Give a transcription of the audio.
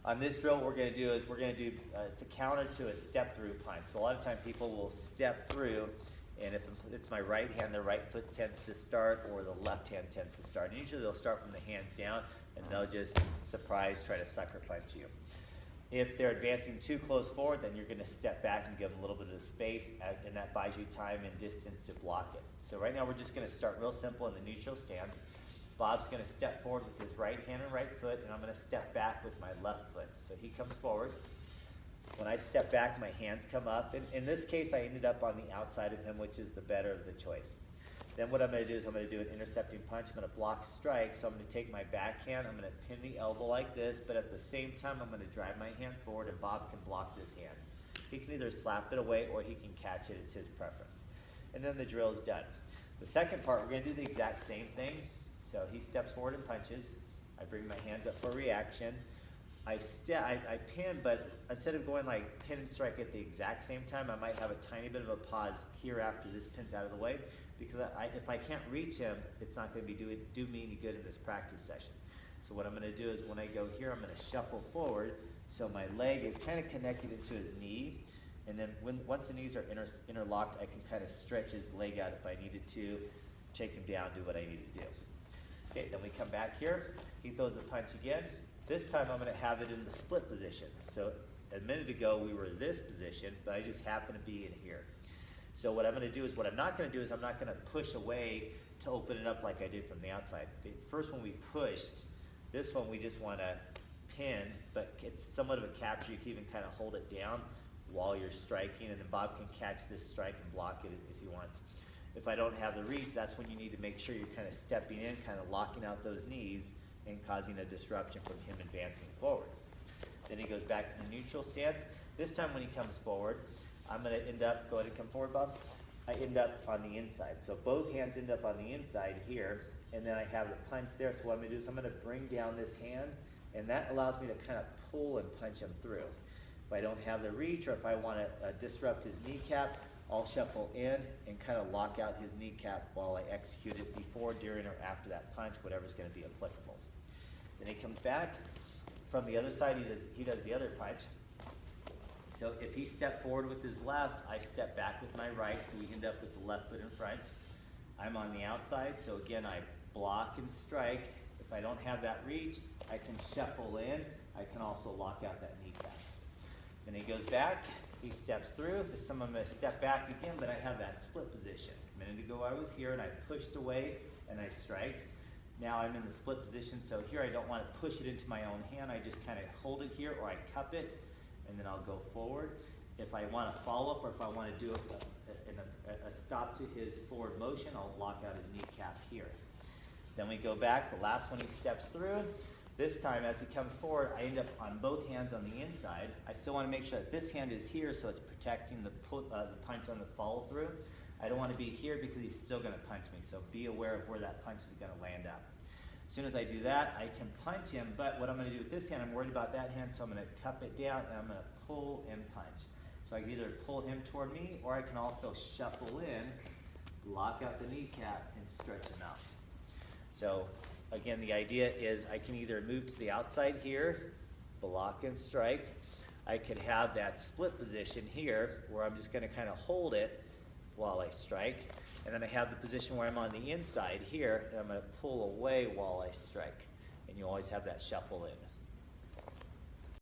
On this drill, what we're going to do is we're going to do, it's a counter to a step through punch. So a lot of times people will step through, and if it's my right hand, the right foot tends to start, or the left hand tends to start. And usually they'll start from the hands down, and they'll just surprise, try to sucker punch you. If they're advancing too close forward, then you're going to step back and give them a little bit of space, and that buys you time and distance to block it. So right now we're just going to start real simple in the neutral stance. Bob's going to step forward with his right hand and right foot, and I'm going to step back with my left foot. So he comes forward. When I step back, my hands come up. In this case, I ended up on the outside of him, which is the better of the choice. Then what I'm going to do is I'm going to do an intercepting punch. I'm going to block strike, so I'm going to take my backhand. I'm going to pin the elbow like this, but at the same time, I'm going to drive my hand forward, and Bob can block this hand. He can either slap it away or he can catch it. It's his preference. And then the drill is done. The second part, we're going to do the exact same thing. So he steps forward and punches. I bring my hands up for reaction. I pin, but instead of going like pin and strike at the exact same time, I might have a tiny bit of a pause here after this pin's out of the way, because if I can't reach him, it's not going to do me any good in this practice session. So what I'm going to do is when I go here, I'm going to shuffle forward, so my leg is kind of connected into his knee, and then once the knees are interlocked, I can kind of stretch his leg out if I needed to, take him down, do what I need to do. Okay, then we come back here. He throws the punch again. This time I'm going to have it in the split position. So a minute ago we were in this position, but I just happen to be in here. So what I'm going to do is, what I'm not going to do is I'm not going to push away to open it up like I did from the outside. The first one we pushed, this one we just want to pin, but it's somewhat of a capture. You can even kind of hold it down while you're striking, and then Bob can catch this strike and block it if he wants. If I don't have the reach, that's when you need to make sure you're kind of stepping in, kind of locking out those knees and causing a disruption from him advancing forward. Then he goes back to the neutral stance. This time when he comes forward, I'm going to end up, go ahead and come forward, Bob. I end up on the inside. So both hands end up on the inside here, and then I have the punch there. So what I'm going to do is I'm going to bring down this hand, and that allows me to kind of pull and punch him through. If I don't have the reach, or if I want to disrupt his kneecap, I'll shuffle in and kind of lock out his kneecap while I execute it before, during, or after that punch, whatever's going to be applicable. Then he comes back. From the other side, he does the other punch. So if he stepped forward with his left, I step back with my right, so we end up with the left foot in front. I'm on the outside, so again, I block and strike. If I don't have that reach, I can shuffle in. I can also lock out that kneecap. Then he goes back. He steps through. This time I'm going to step back again, but I have that split position. A minute ago I was here and I pushed away and I striked. Now I'm in the split position, so here I don't want to push it into my own hand. I just kind of hold it here, or I cup it, and then I'll go forward. If I want to follow up, or if I want to do a stop to his forward motion, I'll lock out his kneecap here. Then we go back. The last one he steps through. This time, as he comes forward, I end up on both hands on the inside. I still want to make sure that this hand is here, so it's protecting the punch on the follow through. I don't want to be here because he's still going to punch me, so be aware of where that punch is going to land up. As soon as I do that, I can punch him, but what I'm going to do with this hand, I'm worried about that hand, so I'm going to cup it down and I'm going to pull and punch. So I can either pull him toward me, or I can also shuffle in, lock out the kneecap, and stretch him out. So again, the idea is I can either move to the outside here, block and strike. I could have that split position here where I'm just going to kind of hold it while I strike. And then I have the position where I'm on the inside here, and I'm going to pull away while I strike. And you always have that shuffle in.